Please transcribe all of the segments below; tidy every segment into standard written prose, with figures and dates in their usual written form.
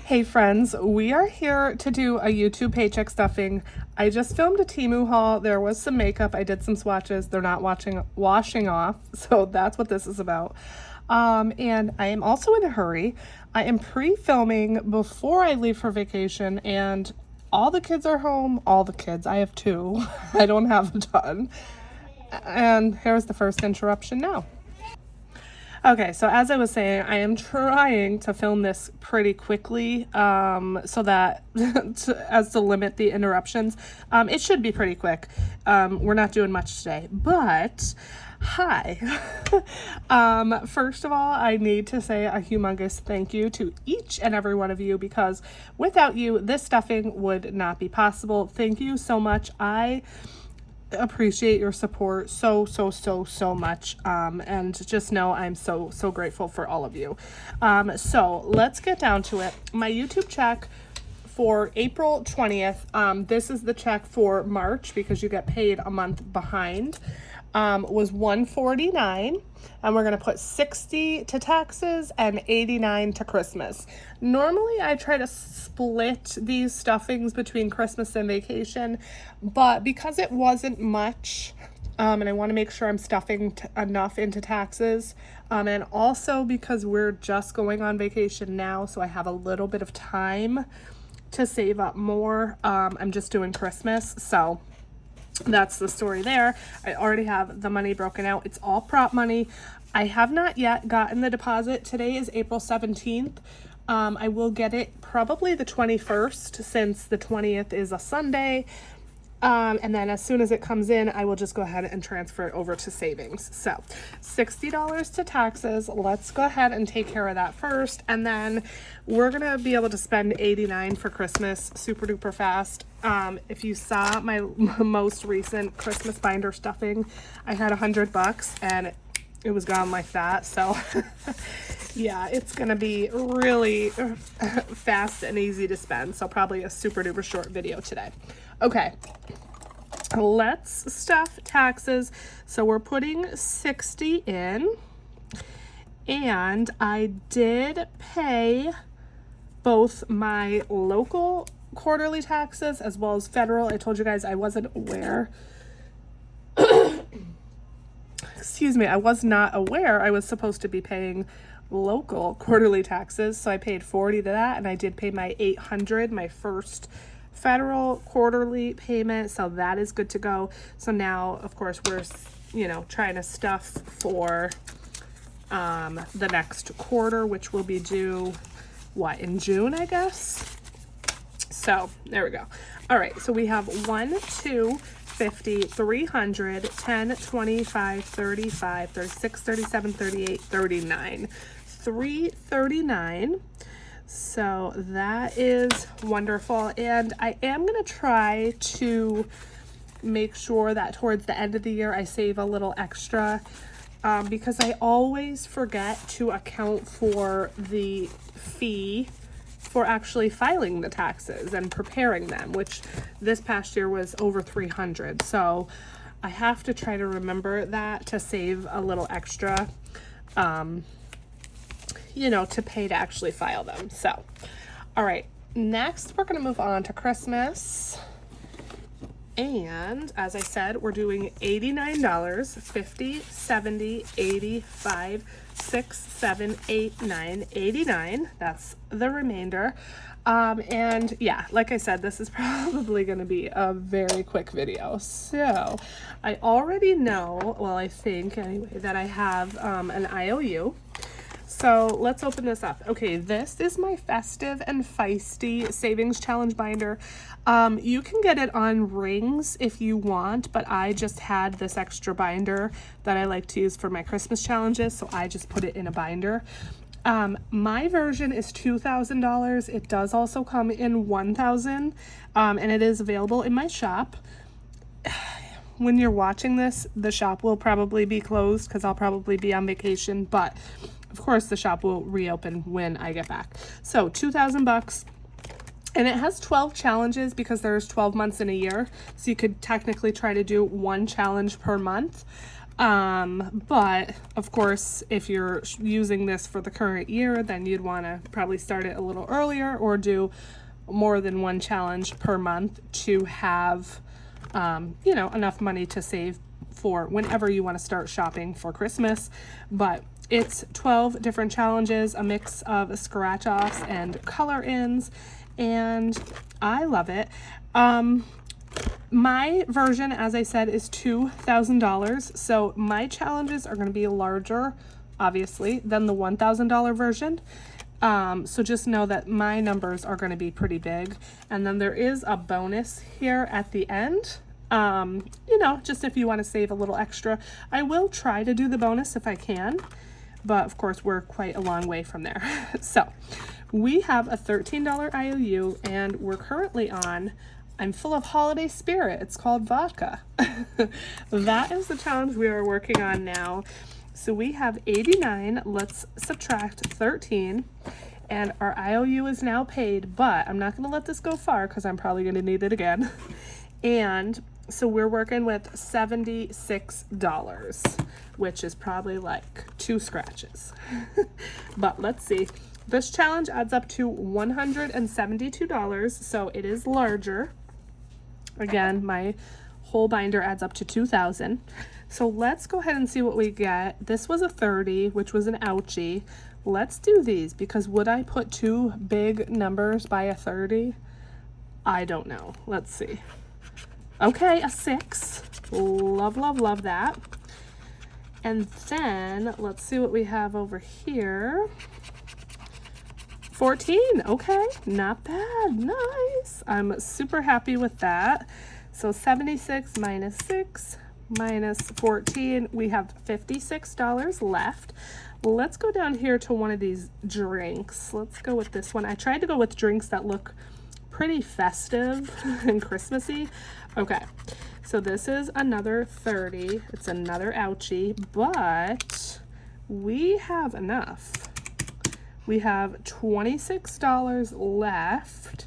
Hey friends, we are here to do a YouTube paycheck stuffing. I just filmed a Temu haul. There was some makeup. I did some swatches. They're not washing off, so that's what this is about. And I am also in a hurry. I am pre-filming before I leave for vacation, and all the kids are home. All the kids. I have two. I don't have a ton. And here's the first interruption now. Okay, so as I was saying, I am trying to film this pretty quickly so that to limit the interruptions. It should be pretty quick. We're not doing much today, but hi. First of all, I need to say a humongous thank you to each and every one of you, because without you, this stuffing would not be possible. Thank you so much. I appreciate your support so much, and just know I'm so grateful for all of you. So let's get down to it. My YouTube check for April 20th, this is the check for March because you get paid a month behind, was $149, and we're gonna put $60 to taxes and $89 to Christmas. Normally I try to split these stuffings between Christmas and vacation, but because it wasn't much, and I want to make sure I'm stuffing enough into taxes, and also because we're just going on vacation now, so I have a little bit of time to save up more, I'm just doing Christmas. So that's the story there. I already have the money broken out. It's all prop money. I have not yet gotten the deposit. Today is April 17th. I will get it probably the 21st, since the 20th is a Sunday. And then as soon as it comes in, I will just go ahead and transfer it over to savings. So $60 to taxes. Let's go ahead and take care of that first. And then we're going to be able to spend $89 for Christmas super duper fast. If you saw my most recent Christmas binder stuffing, I had $100 and it was gone like that. So yeah, it's going to be really fast and easy to spend. So probably a super duper short video today. Okay, let's stuff taxes. So we're putting 60 in, and I did pay both my local quarterly taxes as well as federal. I told you guys I wasn't aware. Excuse me, I was not aware I was supposed to be paying local quarterly taxes, so I paid $40 to that, and I did pay my $800, my first federal quarterly payment, so that is good to go. So now, of course, we're trying to stuff for the next quarter, which will be due in June, I guess. So there we go. All right, so we have 1, 2, 50, 300, 10, 25, 35, 36, 37, 38, 39, 339. So that is wonderful, and I am going to try to make sure that towards the end of the year I save a little extra, because I always forget to account for the fee for actually filing the taxes and preparing them, which this past year was over $300. So I have to try to remember that to save a little extra, to pay to actually file them. So, all right, next we're going to move on to Christmas. And as I said, we're doing $89, 50, 70, 85, 6, 7, 8, 9, 89. That's the remainder. And yeah, like I said, this is probably going to be a very quick video. So I already know, well, I think anyway, that I have an IOU. So let's open this up. Okay, this is my Festive and Feisty Savings Challenge binder. You can get it on rings if you want, but I just had this extra binder that I like to use for my Christmas challenges, so I just put it in a binder. My version is $2,000. It does also come in $1,000, and it is available in my shop. When you're watching this, the shop will probably be closed because I'll probably be on vacation, but of course the shop will reopen when I get back. So $2,000, and it has 12 challenges because there's 12 months in a year, so you could technically try to do one challenge per month. But of course, if you're using this for the current year, then you'd want to probably start it a little earlier or do more than one challenge per month to have, you know, enough money to save for whenever you want to start shopping for Christmas. But it's 12 different challenges, a mix of scratch offs and color ins, and I love it. My version, as I said, is $2,000. So my challenges are going to be larger, obviously, than the $1,000 version. So just know that my numbers are going to be pretty big. And then there is a bonus here at the end. You know, just if you want to save a little extra. I will try to do the bonus if I can, but of course we're quite a long way from there. So we have a $13 IOU, and we're currently on I'm full of holiday spirit. It's called vodka. That is the challenge we are working on now. So we have 89. Let's subtract 13. And our IOU is now paid, but I'm not going to let this go far because I'm probably going to need it again. And so we're working with $76, which is probably like 2 scratches. But let's see. This challenge adds up to $172, so it is larger. Again, my whole binder adds up to $2,000. So let's go ahead and see what we get. This was a 30, which was an ouchie. Let's do these, because would I put 2 big numbers by a 30? I don't know. Let's see. Okay, a 6. Love, love, love that. And then let's see what we have over here. 14. Okay, not bad. Nice. I'm super happy with that. So 76 minus 6 minus 14. We have $56 left. Let's go down here to one of these drinks. Let's go with this one. I tried to go with drinks that look pretty festive and Christmassy. Okay, so this is another 30. It's another ouchie, but we have enough. We have $26 left.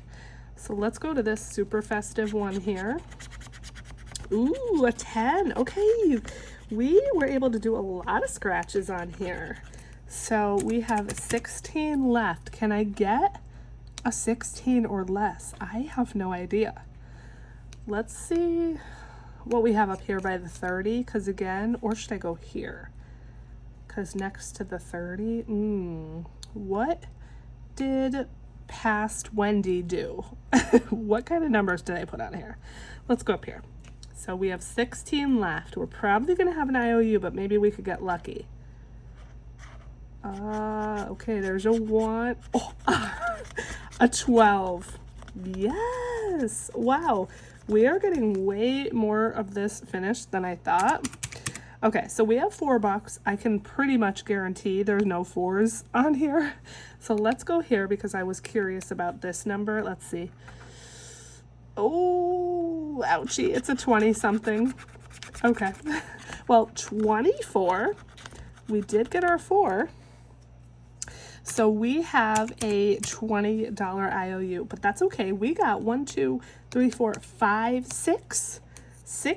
So let's go to this super festive one here. Ooh, a 10. Okay, we were able to do a lot of scratches on here. So we have 16 left. Can I get a 16 or less? I have no idea. Let's see what we have up here by the 30, because again, or should I go here? Because next to the 30, what did past Wendy do? What kind of numbers did I put on here? Let's go up here. So we have 16 left. We're probably going to have an IOU, but maybe we could get lucky. Okay, there's a 1. Oh, a 12. Yes. Wow. We are getting way more of this finished than I thought. Okay, so we have $4. I can pretty much guarantee there's no 4s on here. So let's go here because I was curious about this number. Let's see. Oh, ouchie. It's a 20 something. Okay. Well, 24. We did get our 4. So we have a $20 IOU, but that's okay. We got 1, 2, 3, 4, 5, 6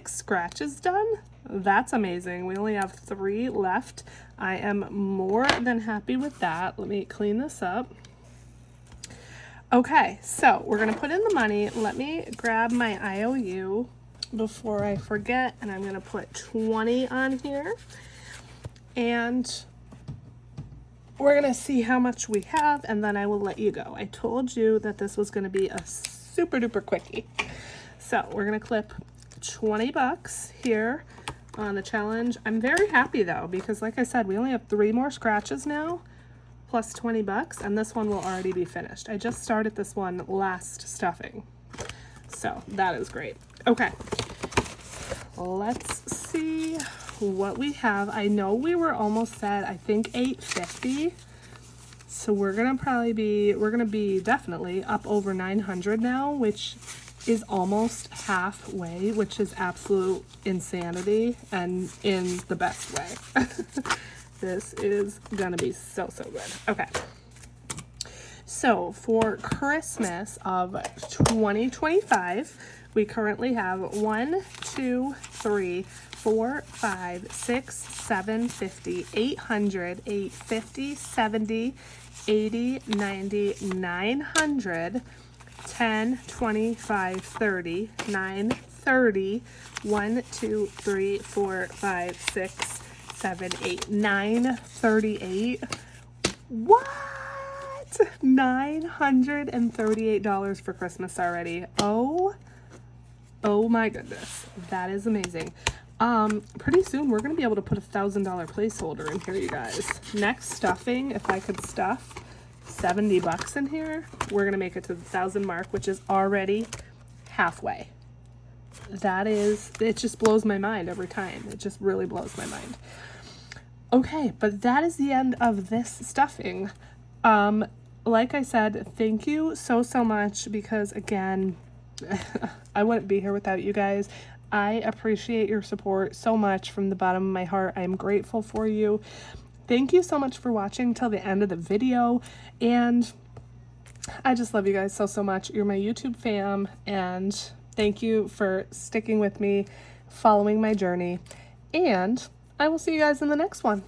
scratches done. That's amazing. We only have 3 left. I am more than happy with that. Let me clean this up. Okay, so we're going to put in the money. Let me grab my IOU before I forget, and I'm going to put 20 on here. And we're going to see how much we have, and then I will let you go. I told you that this was going to be a super duper quickie. So we're going to clip $20 here on the challenge. I'm very happy though, because like I said, we only have 3 more scratches now, plus $20, and this one will already be finished. I just started this one last stuffing, so that is great. Okay, let's see what we have. I know we were almost at, I think, $850, so we're gonna be definitely up over 900 now, which is almost halfway, which is absolute insanity, and in the best way. This is gonna be so good. Okay, so for Christmas of 2025, we currently have 1, 2, 3, 4, 5, 6, 7, 50, 800, 850, 70, 80, 90, 900, 10, 25, 30, 9, 30, 1, 2, 3, 4, 5, 6, 7, 8, 9, 38. What? $938 for Christmas already. Oh my goodness. That is amazing. Pretty soon we're gonna be able to put $1,000 placeholder in here, you guys. Next stuffing, if I could stuff 70 bucks in here, we're gonna make it to the 1,000 mark, which is already halfway. It just blows my mind every time. It just really blows my mind. Okay, but that is the end of this stuffing. Like I said, thank you so much, because again, I wouldn't be here without you guys. I appreciate your support so much from the bottom of my heart. I'm grateful for you. Thank you so much for watching till the end of the video, and I just love you guys so much. You're my YouTube fam, and thank you for sticking with me, following my journey, and I will see you guys in the next one.